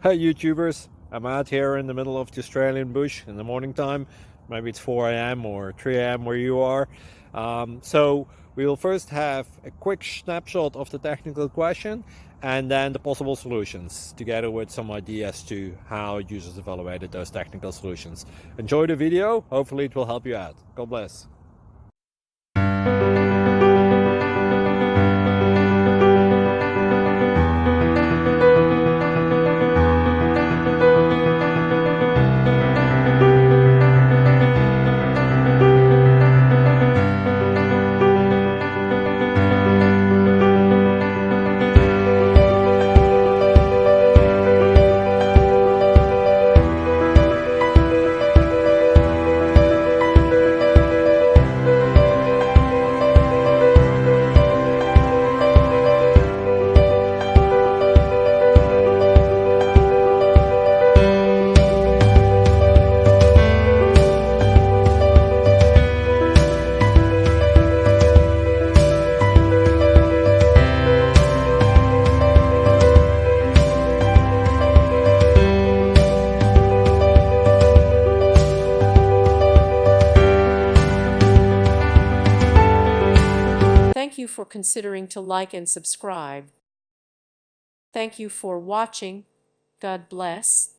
Hey YouTubers, I'm out here in the middle of the Australian bush in the morning time. Maybe it's 4 a.m. or 3 a.m. where you are. So we will first have a quick snapshot of the technical question and then the possible solutions, together with some ideas to how users evaluated those technical solutions. Enjoy the video, hopefully it will help you out. God bless. Thank you for considering to like and subscribe. Thank you for watching. God bless.